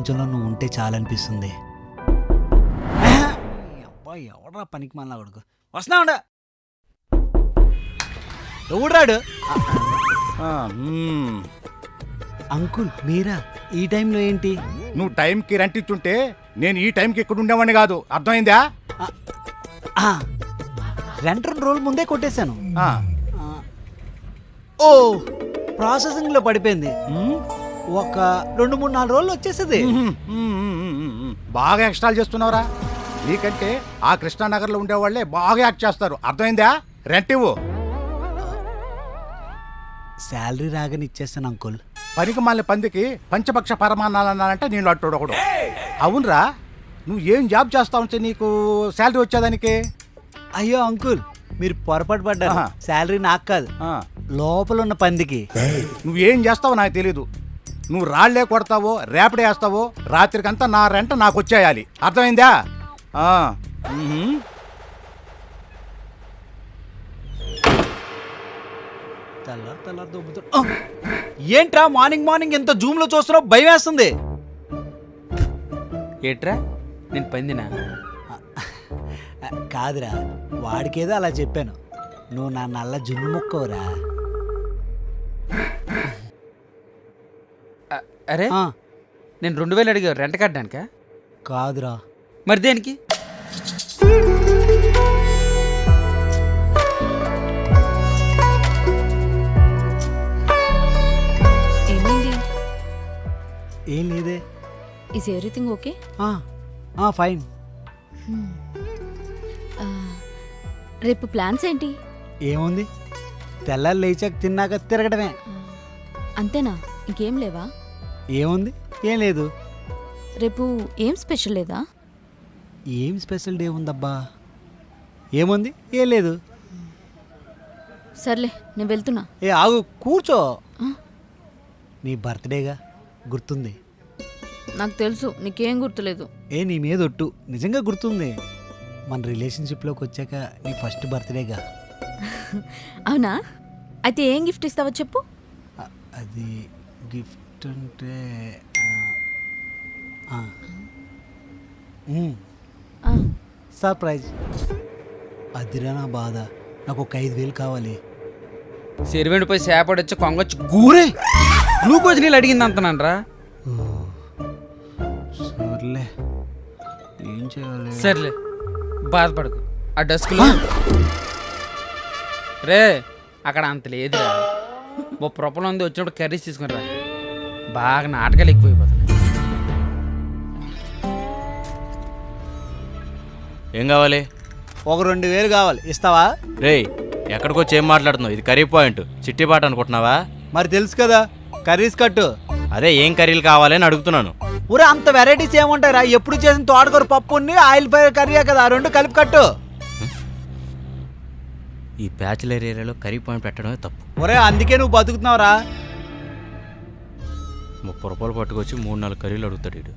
ప్రపంచంలో నువ్వు ఉంటే చాలనిపిస్తుంది. అబ్బాయి ఎవడరా పనికి మళ్ళా కొడుకు వస్తున్నావుడా ఎవడాడు? అంకుల్ మీరా ఈ టైంలో ఏంటి? నువ్వు టైంకి రెంట్ ఇచ్చుంటే నేను ఈ టైంకి ఇక్కడ ఉండేవాడిని కాదు, అర్థమైందా? రెండు రోజుల ముందే కొట్టేశాను. ఆ. ఓ ప్రాసెసింగ్లో పడిపోయింది. ఒక 2-3-4 రోజులు వచ్చేసింది. బాగా ఎక్స్ట్రాలు చేస్తున్నావురా. నీకంటే ఆ కృష్ణానగర్లో ఉండేవాళ్ళే బాగా యాక్ట్ చేస్తారు, అర్థమైందా? రెంట్ ఇవ్వు. శాలరీ రాగానే ఇచ్చేస్తాను అంకుల్. పనికి మళ్ళీ పందికి పంచపక్ష పరమాన్నాలు అన్నానంటే నేను అట్టోడు ఒకడు. అవునరా, నువ్వు ఏం జాబ్ చేస్తావు అంటే నీకు శాలరీ వచ్చేదానికి? అయ్యో అంకుల్ మీరు పొరపాటు పడ్డారు. శాలరీ నాకు కాదు, లోపల ఉన్న పందికి. నువ్వేం చేస్తావో నాకు తెలీదు. నువ్వు రాళ్లే కొడతావో రేపడే వేస్తావో రాత్రికంతా నా రెంట నాకు వచ్చేయాలి, అర్థమైందా? ఏంట్రా మార్నింగ్ ఎంత జూమ్ లో చూస్తున్నావు? భయం వేస్తుంది. ఏట్రా నేను పందినా? కాదురా, వాడికేదో అలా చెప్పాను. నువ్వు నా నల్ల జున్ను ముక్కవురా. అరే నేను 2000 అడిగా రెంట్ కట్టడానికా? కాదురా. మరి దేనికి? ఏం లేదే. Is everything okay? ఫైన్. రేపు ప్లాన్స్ ఏంటి? ఏముంది, తెల్లారు లేచాక తిన్నాక తిరగడమే. అంతేనా? ఇంకేం లేవా? ఏముంది, ఏం లేదు. రేపు ఏం స్పెషల్ లేదా? ఏం స్పెషల్ డే ఉందబ్బా? ఏముంది, ఏం లేదు. సర్లే నేను వెళ్తున్నా. ఆగు, కూర్చో. నీ బర్త్డేగా, గుర్తుంది? నాకు తెలుసు నీకేం గుర్తులేదు. నీ మీద ఒట్టు, నిజంగా గుర్తుంది. మన రిలేషన్షిప్లోకి వచ్చాక నీ ఫస్ట్ బర్త్డేగా. అవునా? అయితే ఏం గిఫ్ట్ ఇస్తావో చెప్పు. అది గిఫ్ట్ అంటే సర్ప్రైజ్. అదిరా నా బాధ. నాకు ఒక 5,000 కావాలి. సెరివెండిపోయి సేపడొచ్చి కొంగొచ్చి గూరే గ్లూకోజ్ నీళ్ళు అడిగింది అంతనంట్రా. సర్లే, ఏం చేయాలి? సర్లే బాధపడకు. ఆ డస్క్లో రే అక్కడ అంత లేదురా. ఓ ప్రొపలం ఉంది, వచ్చినప్పుడు కర్రీస్ తీసుకుని రా. బాగా నాటకాలు ఎక్కువైపోతాయి. ఏం కావాలి? ఒక 2,000 కావాలి, ఇస్తావా? రేయ్ ఎక్కడికి వచ్చి ఏం మాట్లాడుతున్నావు? ఇది కర్రీ పాయింట్, చిట్టిపాట అనుకుంటున్నావా? మరి తెలుసు కదా, కర్రీస్ కట్టు. అదే ఏం కర్రీలు కావాలని అడుగుతున్నాను. ఊరే అంత వెరైటీస్ ఏముంటాయిరా? ఎప్పుడు చేసిన తోటకూర పప్పుని ఆయిల్ ఫ్రై కర్రీయే కదా, 2 కలిపి కట్టు. ఈ బ్యాచిలర్ ఏరియాలో కర్రీ పాయింట్ పెట్టడమే తప్పు. ఒరే అందుకే నువ్వు బతుకుతున్నావురా. 30 రూపాయలు పట్టుకొచ్చి 3-4 కర్రీలు అడుగుతాడు వీడు.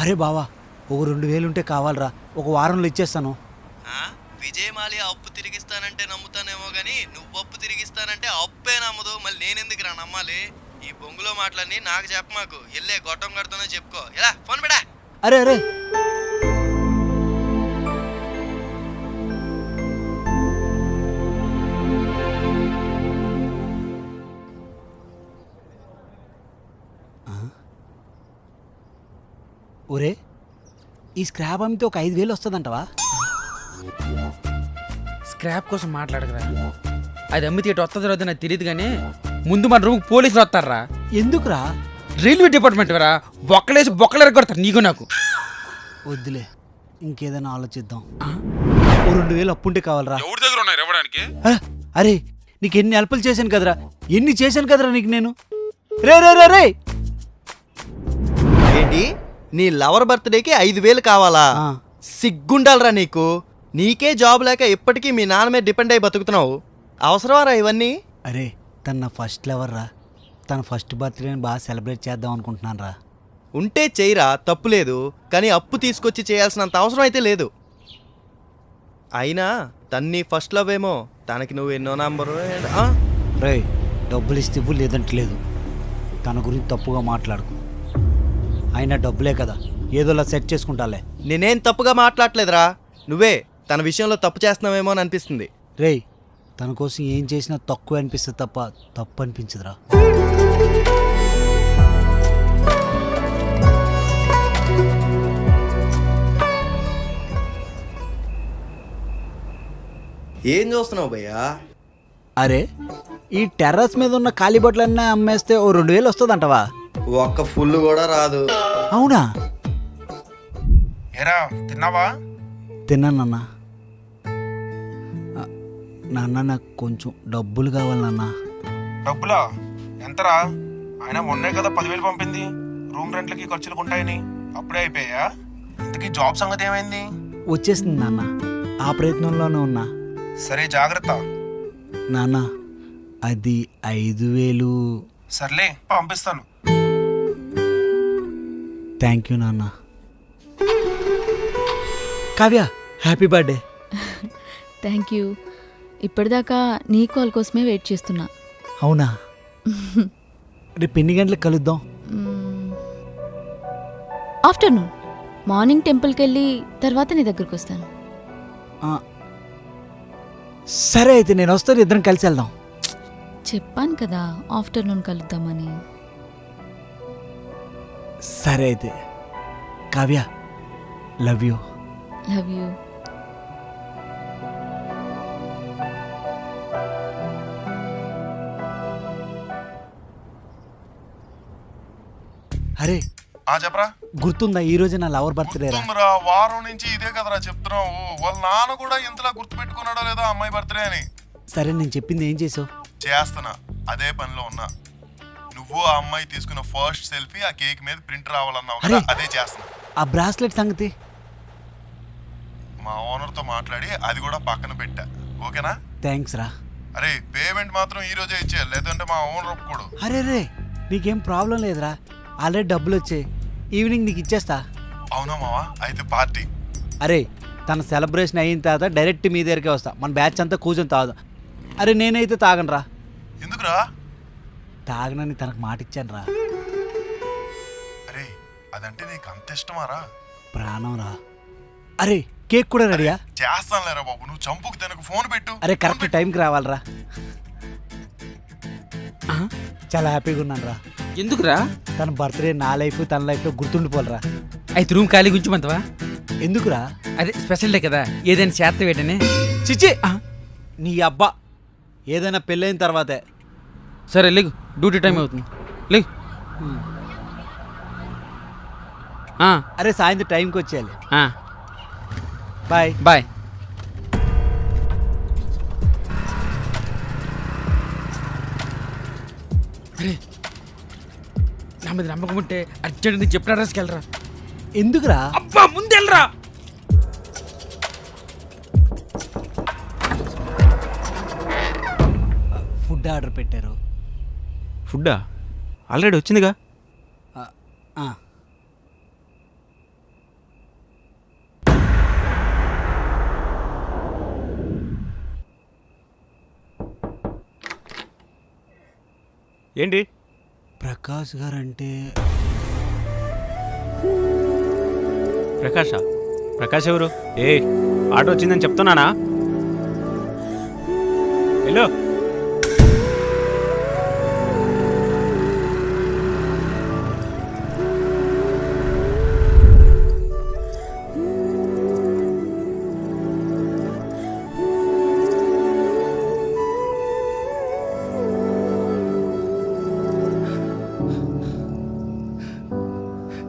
అరే బావా, ఒక 2,000 ఉంటే కావాలరా, ఒక వారంలో ఇచ్చేస్తాను. విజయమాలి అప్పు తిరిగిస్తానంటే నమ్ముతానేమో గానీ నువ్వు అప్పు తిరిగిస్తానంటే అప్పే నమ్మదు. మళ్ళీ నేనెందుకు రా నమ్మాలి? ఈ బొంగులో మాటలన్నీ నాకు చెప్పమాకు. ఎల్లే గొట్టం కడుతున్నా చెప్పుకో. ఎలా ఫోన్ పెడా? అరే అరే ఒరే, ఈ స్క్రాప్ అమ్మితే ఒక 5,000 వస్తుందంటవా? స్క్రాప్ కోసం మాట్లాడకరా. అది అమ్మితే ఇటు వస్తుంది రోజు నాకు తెలియదు, కానీ ముందు మన రూమ్ పోలీసులు వస్తారా. ఎందుకురా? రైల్వే డిపార్ట్మెంట్ రా, బొక్కలేసి బొక్కలు ఎరగొడతారు నీకు నాకు. వద్దులే, ఇంకేదైనా ఆలోచిద్దాం. ఓ 2,000 అప్పుంటే కావాలరా. ఎవరి దగ్గర ఉన్నాయి ఇవ్వడానికి? అరే నీకు ఎన్ని హెల్ప్లు చేశాను కదరా, ఎన్ని చేశాను కదరా నీకు నేను. రే రే రే రే ఏంటి నీ లవర్ బర్త్డేకి 5,000 కావాలా? సిగ్గుండాలరా నీకు. నీకే జాబ్ లేక ఇప్పటికీ మీ నాన్న మీద డిపెండ్ అయి బతుకుతున్నావు. అవసరమారా ఇవన్నీ? అరే తన నా ఫస్ట్ లవర్ రా. తన ఫస్ట్ బర్త్డేని బాగా సెలబ్రేట్ చేద్దాం అనుకుంటున్నాను రా. ఉంటే చెయ్యరా, తప్పు లేదు. కానీ అప్పు తీసుకొచ్చి చేయాల్సినంత అవసరం అయితే లేదు. అయినా తన్ని ఫస్ట్ లవ్ ఏమో, తనకి నువ్వు ఎన్నో నంబరు. రేయ్ డబ్బులు ఇస్తే ఇవ్వు, లేదంటే లేదు. తన గురించి తప్పుగా మాట్లాడుకు. అయినా డబ్బులే కదా, ఏదోలా సెట్ చేసుకుంటాలే. నేనేం తప్పుగా మాట్లాడలేదురా, నువ్వే తన విషయంలో తప్పు చేస్తున్నావేమో అని అనిపిస్తుంది. రేయ్ తన కోసం ఏం చేసినా తక్కువ అనిపిస్తుంది తప్ప తప్పు అనిపించదురా. ఏం చూస్తున్నావు భయ్యా? అరే ఈ టెర్రస్ మీద ఉన్న ఖాళీ బొట్లన్నీ అమ్మేస్తే ఓ 2000 వస్తుందంటవా? ఒక్క ఫుల్ కూడా రాదు. అవునా? ఏరా తిన్నావా? తిన్నానన్నా. నాన్న నాకు కొంచెం డబ్బులు కావాలి నాన్న. డబ్బులా? ఎంతరా? ఆయన మొన్నే కదా 10,000 పంపింది రూమ్ రెంట్లకి ఖర్చులకు ఉంటాయని. అప్పుడే అయిపోయా? ఇంతకీ జాబ్ సంగతి ఏమైంది? వచ్చేసింది నాన్న, ఆ ప్రయత్నంలోనే ఉన్నా. సరే జాగ్రత్త. నాన్న అది 5,000. సర్లే పంపిస్తాను. థ్యాంక్ యూ నాన్న. Kavya happy birthday. Thank you. ఇప్పటిదాకా నీ కాల్ కోసమే వెయిట్ చేస్తున్నా. అవునా? రేపు ఎన్ని గంటలకు కలుద్దాం? ఆఫ్టర్నూన్. మార్నింగ్ టెంపుల్కి వెళ్ళి తర్వాత నీ దగ్గరకు వస్తాను. సరే అయితే నేను వస్తాను, ఇద్దరం కలిసి వెళ్దాం. చెప్పాను కదా ఆఫ్టర్నూన్ కలుద్దామని. సరే అయితే Kavya, love you. Love you. అరే చెప్పరా. గుర్తుందా ఈ రోజు నా లవర్ బర్త్డే రా? గుర్తుందిరా, వారం నుంచి ఇదే కదరా చెప్తున్నావు. వాళ్ళ నాన్న కూడా ఇంతలా గుర్తు పెట్టుకున్నాడో లేదో అమ్మాయి బర్త్డే అని. సరే నేను చెప్పింది ఏం చేసావు? చేస్తున్నా, అదే పనిలో ఉన్నా. నువ్వు ఆ అమ్మాయి తీసుకున్న ఫస్ట్ సెల్ఫీ ఆ కేక్ మీద ప్రింట్ రావాలన్నావు కదా, అదే చేస్తున్నా. ఆ బ్రాస్లెట్ సంగతి మా ఓనర్ తో మాట్లాడి అది కూడా పక్కన పెట్టా. ఓకేనా? థ్యాంక్స్ రా. అరే పేమెంట్ మాత్రం ఈ రోజే ఇచ్చేయాలి, లేదంటే మా ఓనర్ ఒప్పుకోడు. అరే రే నీకేం ప్రాబ్లం లేదురా, ఆల్రెడీ డబ్బులు వచ్చాయి. ఈవినింగ్ నీకు ఇచ్చేస్తా. అవునా మావా? అయితే పార్టీ. అరే తన సెలబ్రేషన్ అయిన తర్వాత డైరెక్ట్ మీ దగ్గరికే వస్తా. మన బ్యాచ్ అంతా కూర్చొని తాగుదాం. అరే నేనైతే తాగను రా. ఎందుకురా? తాగనని తనకు మాట ఇచ్చాను రా. అరే అదంటే నీకు అంత ఇష్టమారా? ప్రాణం రా. అరే కేక్ కూడా రెడీయా? చేస్తానులేరా బాబు, నువ్వు చంపుకు తనకు ఫోన్ పెట్టు. అరే కరెక్ట్ టైంకి రావాలరా. చాలా హ్యాపీగా ఉన్నాను రా. ఎందుకురా? తన బర్త్డే నా లైఫ్ తన లైఫ్లో గుర్తుండిపోలరా. అయితే రూమ్ ఖాళీ గుంచమంతవా? ఎందుకురా? అదే స్పెషల్ డే కదా, ఏదైనా చేత వేటనే. చిచ్చి నీ అబ్బా, ఏదైనా పెళ్ళైన తర్వాతే. సరే లేగు, డ్యూటీ టైం అవుతుంది, లేగు. అరే సాయంత్రం టైంకి వచ్చేయాలి. Bye bye. అరే నా మీద నమ్మకం ఉంటే అర్జెంట్ నీకు చెప్పిన అడ్రస్కి వెళ్ళరా. ఎందుకురా? అబ్బా ముందెళ్ళరా. ఫుడ్ ఆర్డర్ పెట్టారు. ఫుడ్డా? ఆల్రెడీ వచ్చిందిగా. ఏంటి? ప్రకాష్ గారు అంటే ప్రకాషా? ప్రకాష్ ఎవరు? ఆటో వచ్చిందని చెప్తున్నానా? హలో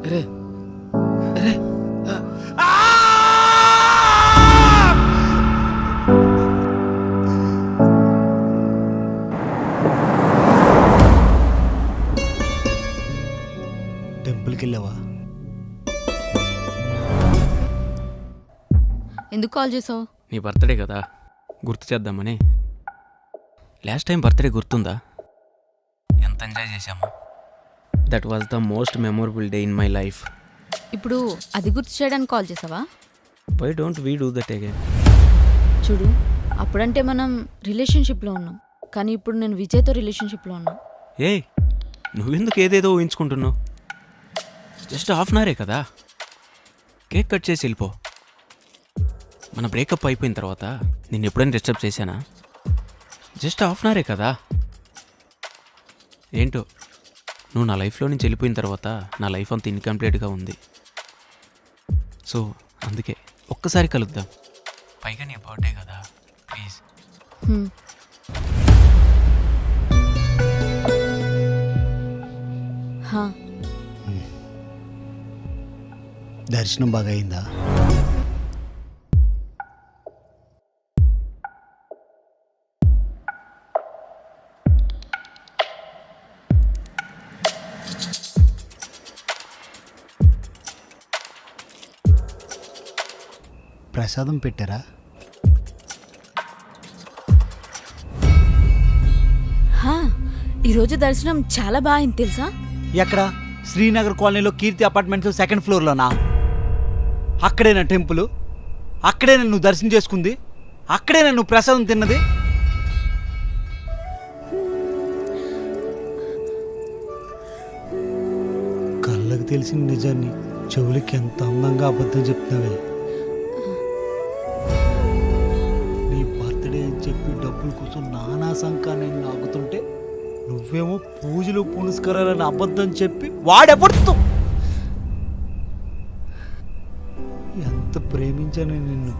అరే అరే టెంపుల్కి వెళ్ళావా? ఎందుకు కాల్ చేసావు? నీ బర్త్డే కదా, గుర్తు చేద్దామని. లాస్ట్ టైం బర్త్డే గుర్తుందా? ఎంత ఎంజాయ్ చేశామో. That was the most memorable day in my life. ఇప్పుడు అది గుర్తు చేయడానికి కాల్ చేసావా? Why don't we do that again? చూడు, అప్పుడంటే మనం రిలేషన్షిప్లో ఉన్నాం, కానీ ఇప్పుడు నేను విజయ్తో రిలేషన్షిప్లో ఉన్నా. ఏయ్, నువ్వెందుకు ఏదేదో ఊహించుకుంటున్నావు? జస్ట్ హాఫ్ అన్ అవరే కదా, కేక్ కట్ చేసి వెళ్ళిపో. మన బ్రేకప్ అయిపోయిన తర్వాత నేను ఎప్పుడైనా డిస్టర్బ్ చేశానా? జస్ట్ హాఫ్ అన్ అవరే కదా. ఏంటో నువ్వు నా లైఫ్లో నుంచి వెళ్ళిపోయిన తర్వాత నా లైఫ్ అంత ఇన్కంప్లీట్గా ఉంది. సో అందుకే ఒక్కసారి కలుద్దాం. పైగా నీ బర్త్డే కదా, ప్లీజ్. హ్మ్. హా, దర్శనం బాగా అయిందా? ప్రసాదం పెట్టారా? హా, ఈరోజు దర్శనం చాలా బాగుంది తెలుసా? ఎక్కడ? శ్రీనగర్ కాలనీలో కీర్తి అపార్ట్మెంట్స్ సెకండ్ ఫ్లోర్లోనా? అక్కడేనా టెంపుల్? అక్కడేనా నువ్వు దర్శనం చేసుకుంది? అక్కడేనా నువ్వు ప్రసాదం తిన్నది? కళ్ళకు తెలిసిన నిజాన్ని చెవులకి ఎంత అందంగా అబద్ధం చెప్తున్నావే. నీ బర్త్డే అని చెప్పి డబ్బుల కోసం నానా సంకాన్ని నాగుతుంటే నువ్వేమో పూజలు పునస్కారాలని అబద్ధం చెప్పి వాడెపడుతూ ఎంత ప్రేమించాను నిన్ను.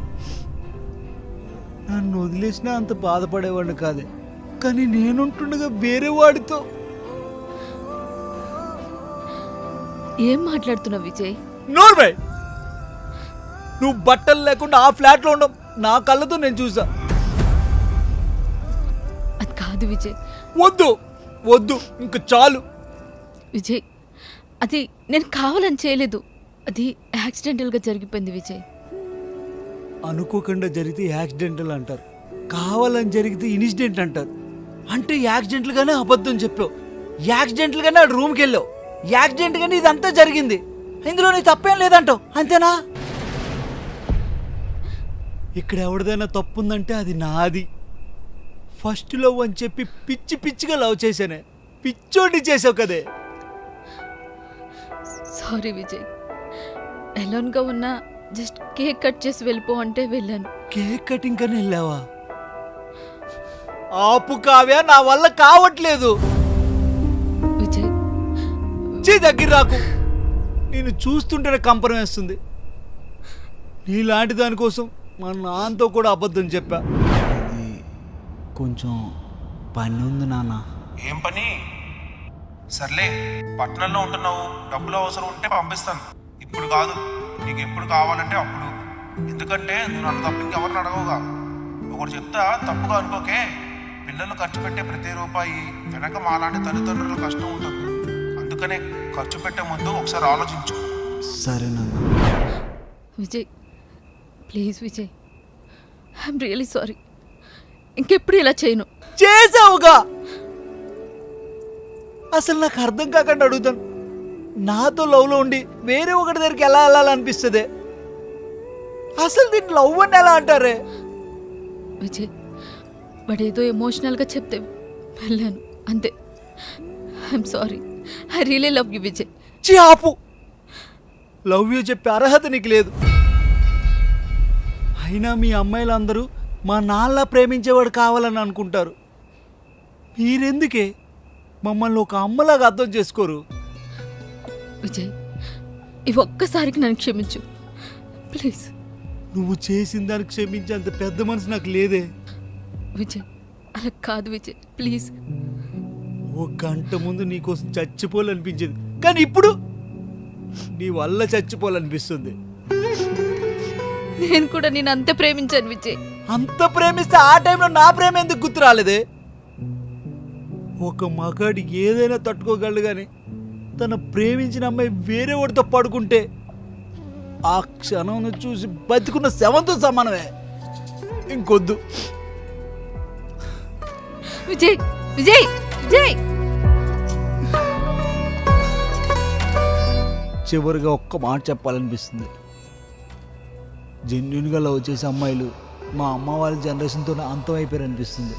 నన్ను వదిలేసినా అంత బాధపడేవాడిని కాదే, కానీ నేనుంటుండగా వేరే వాడితో. ఏం మాట్లాడుతున్నావు విజయ్? నోర్వే, నువ్వు బట్టలు లేకుండా ఆ ఫ్లాట్లో ఉండవు నా కళ్ళతో నేను చూసా. అది కాదు విజయ్. వద్దు వద్దు, ఇంక చాలు. విజయ్, అది నేను కావాలని చేయలేదు, అది యాక్సిడెంటల్గా జరిగిపోయింది విజయ్. అనుకోకుండా జరిగితే యాక్సిడెంటల్ అంటారు, కావాలని జరిగితే ఇన్సిడెంట్ అంటారు. అంటే యాక్సిడెంట్లుగానే అబద్ధం చెప్పావు, యాక్సిడెంట్లుగానే ఆ రూమ్కి వెళ్ళావు, యాక్సిడెంట్గానే ఇదంతా జరిగింది. ఇందులో నీ తప్పేం లేదంటావు, అంతేనా? ఇక్కడ ఎవరిదైనా తప్పు ఉందంటే అది నాది. ఫస్ట్ లవ్ అని చెప్పి పిచ్చి పిచ్చిగా లవ్ చేశానే, పిచ్చోడి చేసావు కదే. సారీ విజయ్, ఎలాన్గా ఉన్నా జస్ట్ కేక్ కట్ చేసి వెళ్ళిపో అంటే వెళ్ళాను. కేక్ కటింగ్ కని వెళ్ళావా? ఆపు కావ్య, నా వల్ల కావట్లేదు. విజయ్, దగ్గర రాకు, నేను చూస్తుంటేనే కంపరం వేస్తుంది. నీలాంటి దానికోసం మా నాన్నతో కూడా అబద్ధం చెప్పా. కొంచెం పని ఉంది నాన్న. ఏం పని? సర్లే, పట్టణంలో ఉంటున్నావు, డబ్బులు అవసరం ఉంటే పంపిస్తాను. ఇప్పుడు కాదు, నీకు ఎప్పుడు కావాలంటే అప్పుడు. ఎందుకంటే నువ్వు నన్ను తప్ప ఇంకెవరిని అడగవుగా. ఒకటి చెప్తా, తప్పుగా అనుకోకే. పిల్లలు ఖర్చు పెట్టే ప్రతి రూపాయి వెనక మాలాంటి తల్లిదండ్రుల కష్టం ఉంటుంది. అందుకనే ఖర్చు పెట్టే ముందు ఒకసారి ఆలోచించు. సరే నాన్న. Vijay please Vijay, I'm really sorry. ఇంకెప్పుడు ఇలా చేయను. చేసావుగా. అసలు నాకు అర్థం కాకుండా అడుగుతాను, నాతో లవ్లో ఉండి వేరే ఒకటి దగ్గరికి ఎలా వెళ్ళాలనిపిస్తుంది? అసలు దీన్ని లవ్ అని ఎలా అంటారే? విజయ్, వాడేదో ఎమోషనల్గా చెప్తే వెళ్ళాను అంతే. I'm sorry, I really love you Vijay. ఆపు, లవ్ యూ చెప్పే అర్హత నీకు లేదు. అయినా మీ అమ్మాయిలందరూ మా నాన్న ప్రేమించేవాడు కావాలని అనుకుంటారు. మీరెందుకే మమ్మల్ని ఒక అమ్మలాగా అర్థం చేసుకోరు? విజయ్, ఈ ఒక్కసారికి నన్ను క్షమించు ప్లీజ్. నువ్వు చేసిన దానికి క్షమించేంత పెద్ద మనసు నాకు లేదే. విజయ్, అలా కాదు విజయ్ ప్లీజ్. ఒక గంట ముందు నీకోసం చచ్చిపోవాలనిపించేది, కానీ ఇప్పుడు నీ వల్ల చచ్చిపోవాలనిపిస్తుంది. నేను కూడా నేను అంతే ప్రేమించాను విజయ్. అంత ప్రేమిస్తే ఆ టైంలో నా ప్రేమ ఎందుకు గుర్తు రాలేదే? ఒక మగాడి ఏదైనా తట్టుకోగలడు, కానీ తన ప్రేమించిన అమ్మాయి వేరే వాడితో పడుకుంటే ఆ క్షణం చూసి బతుకున్న శవంతో సమానమే. ఇంకొద్దు. విజయ్ విజయ్ విజయ్. చివరిగా ఒక్క మాట చెప్పాలనిపిస్తుంది. జెన్యున్గా లవ్ చేసే అమ్మాయిలు మా అమ్మ వాళ్ళ జనరేషన్తో అంతం అయిపోయారు అనిపిస్తుంది.